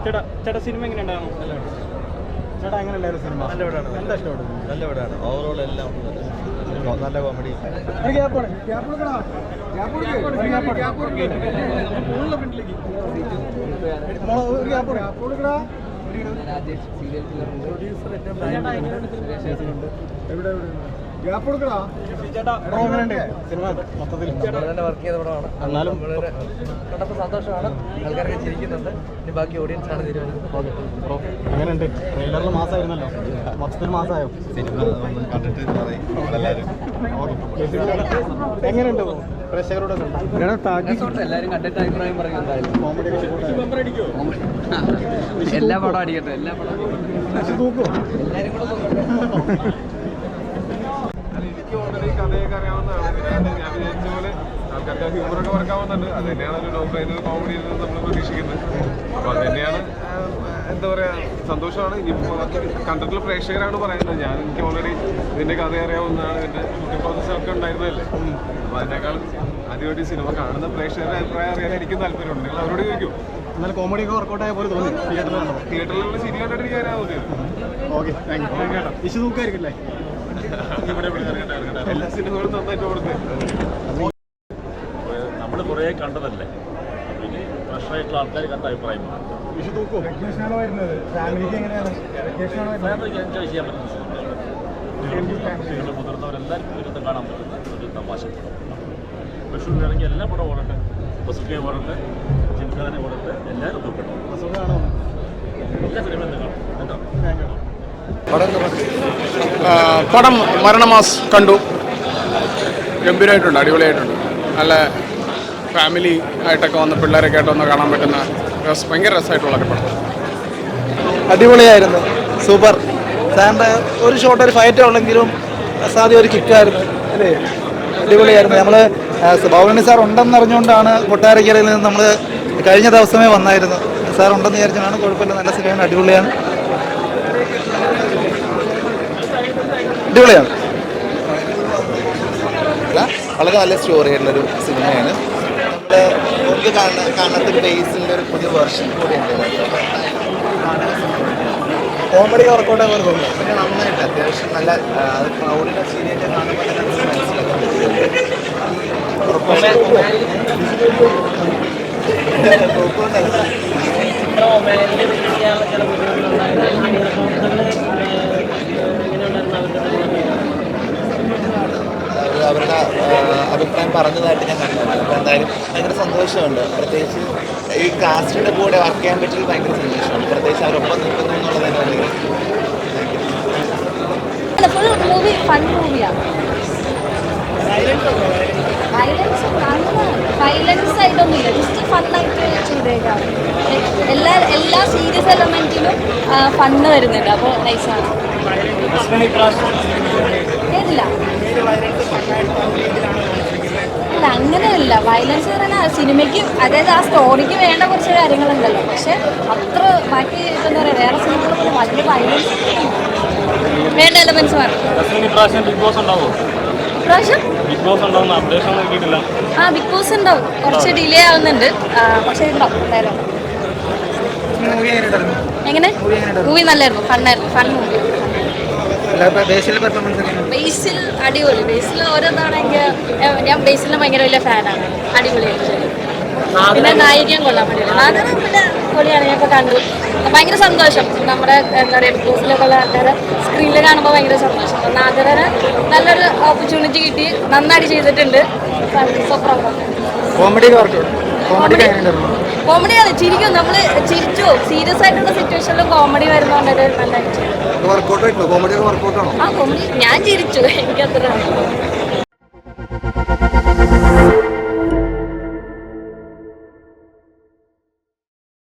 ചേട്ടാ സിനിമ എങ്ങനെയുണ്ടായിരുന്നു? ചേട്ടാ എങ്ങനെയുണ്ടായിരുന്നു സിനിമ? നല്ല വീടാണ്. എന്താ ഇഷ്ടപ്പെടുന്നു? നല്ല വീടാണ്. ഓവറോൾ എല്ലാം നല്ല കോമഡി. വർക്ക് ചെയ്ത പടമാണ്. എന്നാലും കണ്ടപ്പോൾ സന്തോഷമാണ്. ആൾക്കാരൊക്കെ ചിരിക്കുന്നുണ്ട്. ഇനി ബാക്കി ഓഡിയൻസ് ആണ് തീരുമാനിക്കുന്നത്. എങ്ങനെയുണ്ട്? ട്രെയിലറിൽ മാസമായിരുന്നല്ലോ, മൊത്തത്തിൽ മാസമായോ? സിനിമ കണ്ടിട്ട് പറയും എല്ലാവരും. എങ്ങനെയുണ്ട് പ്രേക്ഷകരോട്? എല്ലാവരും കണ്ടിട്ട് അഭിപ്രായം പറയും. എല്ലാ പടം അടിക്കട്ടെ. എല്ലാ പടം എല്ലാവരും കൂടെ എനിക്ക് ഓൾറെഡി കഥയൊക്കെ അറിയാവുന്നതാണ്. ഞാൻ വിചാരിച്ച പോലെ ആൾക്കാർക്ക് ഹ്യൂമറൊക്കെ വർക്കാവുന്നുണ്ട്. അത് തന്നെയാണ് ഒരു നോബ്രൈനർ കോമഡിയിൽ നിന്ന് നമ്മൾ പ്രതീക്ഷിക്കുന്നത്. അപ്പോൾ അത് തന്നെയാണ് എന്താ പറയുക, സന്തോഷമാണ്. ഇനിയിപ്പോൾ കണ്ടിട്ടുള്ള പ്രേക്ഷകരാണ് പറയുന്നത്. എനിക്ക് ഓൾറെഡി ഇതിൻ്റെ കഥ അറിയാവുന്നതാണ്. ഇതിൻ്റെ ഷൂട്ടിംഗ് പ്രോസസ്സൊക്കെ ഉണ്ടായിരുന്നല്ലേ. അപ്പോൾ അതിനേക്കാളും ആദ്യമായിട്ട് ഈ സിനിമ കാണുന്ന പ്രേക്ഷകരുടെ അഭിപ്രായം അറിയാൻ എനിക്കും താല്പര്യമുണ്ട്. നിങ്ങൾ അവരോട് ചോദിക്കും. എന്നാൽ കോമഡിയൊക്കെ വർക്കൗട്ടായ പോലെ തോന്നി തിയേറ്ററിലുള്ള ശരി കണ്ടിട്ട് എനിക്ക് അറിയാൻ തോന്നിയത്. Okay, thank you. കേട്ടോ ഇഷ്യൂ നോക്കായിരിക്കില്ലേ? എല്ലാ സിനിമകളും നന്നായിട്ട് കൊടുത്തത് നമ്മൾ കുറേ കണ്ടതല്ലേ, പിന്നെ ഫ്രഷായിട്ടുള്ള ആൾക്കാർ കണ്ട അഭിപ്രായം ഇഷ്യൂ തൂക്കോ? ഫാമിലിക്ക് എങ്ങനെയാണ് എൻജോയ് ചെയ്യാൻ പറ്റുന്ന മുതിർന്നവരെല്ലാവർക്കും ഇരുന്ന് കാണാൻ പറ്റുന്ന ഒരു തമാശ വിഷുവിനാണെങ്കിൽ എല്ലാ പടവും ഓടട്ടെ. ബസുക്കെ ഓടട്ടെ, ജിംഖാനെ ഓടട്ടെ, എല്ലാവരും തൂക്കട്ടെ. അസുഖമാണോ? എല്ലാ സിനിമയും കാണും കേട്ടോ. പടം മരണമാസ് കണ്ടു. ഗംഭീരമായിട്ടുണ്ട്, അടിപൊളിയായിട്ടുണ്ട്. നല്ല ഫാമിലി ആയിട്ടൊക്കെ വന്ന് പിള്ളേരൊക്കെ ആയിട്ട് വന്ന് കാണാൻ പറ്റുന്ന ഭയങ്കര രസമായിട്ടുള്ള പടം. അടിപൊളിയായിരുന്നു, സൂപ്പർ. സാറിൻ്റെ ഒരു ഷോട്ട് ഒരു ഫൈറ്റ് ഉള്ളെങ്കിലും സാധ്യ ഒരു കിക്കായിരുന്നു അല്ലേ? അടിപൊളിയായിരുന്നു. നമ്മൾ ബാബുണ്ണി സാർ ഉണ്ടെന്ന് അറിഞ്ഞുകൊണ്ടാണ് കൊട്ടാരക്കരയിൽ നിന്ന് നമ്മൾ കഴിഞ്ഞ ദിവസമേ വന്നായിരുന്നു. സാർ ഉണ്ടെന്ന് വിചാരിച്ചാണ്. കുഴപ്പമില്ല, നല്ല സിനിമയാണ്, അടിപൊളിയാണ്. അടിപൊളിയാണ്. വളരെ നല്ല സ്റ്റോറി ആയിട്ടുള്ളൊരു സിനിമയാണ്. നമുക്ക് കാണാത്ത ബേസിൻ്റെ ഒരു പുതിയ വെർഷൻ കൂടിയുണ്ട്. കോമഡി വർക്കൗട്ടായ പോലെ തോന്നുന്നു. പിന്നെ നന്നായിട്ട് അത്യാവശ്യം നല്ല ക്രൗഡിനെ സീരിയറ്റ് കാണുമ്പോൾ തന്നെ അവരുടെ അഭിപ്രായം പറഞ്ഞതായിട്ട് ഞാൻ കണ്ടു. അപ്പോൾ എന്തായാലും ഭയങ്കര സന്തോഷമുണ്ട്. പ്രത്യേകിച്ച് ഈ കാസ്റ്റിൻ്റെ കൂടെ വർക്ക് ചെയ്യാൻ പറ്റിയത് ഭയങ്കര സന്തോഷമാണ്. പ്രത്യേകിച്ച് അവരൊപ്പം നിൽക്കുന്നു എന്നുള്ളത് തന്നെ. ഫുൾ മൂവി ഫൺ മൂവിയാണ്. വയലൻസ് ആയിട്ടൊന്നുമില്ല, ജസ്റ്റ് ഫണ്ണായിട്ട് ചെയ്തേക്കാം. എല്ലാ സീരിയസ് എലമെന്റിലും ഫണ്ണ് വരുന്നുണ്ട്. അപ്പോൾ നൈസാണ്. ഏതില്ല? അല്ല, അങ്ങനെയല്ല. വയലൻസ് പറഞ്ഞാൽ സിനിമയ്ക്ക്, അതായത് ആ സ്റ്റോറിക്ക് വേണ്ട കുറച്ച് കാര്യങ്ങളുണ്ടല്ലോ. പക്ഷെ അത്ര ബാക്കി എന്താ പറയുക, വേറെ സിനിമകൾ പോലെ വലിയ വയലൻസ് വേണ്ട എലമെന്റ്സ് വേണം. ബിഗ് ബോസ് ഉണ്ടാവും. ആ, ബിഗ് ബോസ് ഉണ്ടാവും. കുറച്ച് ഡിലേ ആവുന്നുണ്ട്, പക്ഷെ ഉണ്ടാവും എന്തായാലും. എങ്ങനെ? മൂവി നല്ലായിരുന്നു, ഫണ്ണായിരുന്നു. Fun movie. ബേസിൽ അടിപൊളി. ബേസിൽ ഓരോ തവണ ഞാൻ ബേസിലിന് ഭയങ്കര വലിയ ഫാനാണ്. അടിപൊളിയായിട്ട്. പിന്നെ നായികയും കൊള്ളാൻ വേണ്ടിയിട്ട് നാദറ പിന്നെ പൊളിയാണ്. ഞാൻ ഇപ്പോൾ കണ്ടു, ഭയങ്കര സന്തോഷം. നമ്മുടെ എന്താ പറയുക, ബിഗ് ബോസിലൊക്കെ ഉള്ള ആൾക്കാരെ സ്ക്രീനിൽ കാണുമ്പോൾ ഭയങ്കര സന്തോഷം. നാദറിന് നല്ലൊരു ഓപ്പർച്യൂണിറ്റി കിട്ടി, നന്നായിട്ട് ചെയ്തിട്ടുണ്ട്. കോമഡിയാണ്, ചിരിക്കും. നമ്മൾ ചിരിച്ചു. സീരിയസ് ആയിട്ടുള്ള സിറ്റുവേഷനിൽ കോമഡി വരുന്നതുകൊണ്ട് നല്ലതായിട്ട്. ആ, കോമഡി ഞാൻ ചിരിച്ചു. എനിക്കത്ര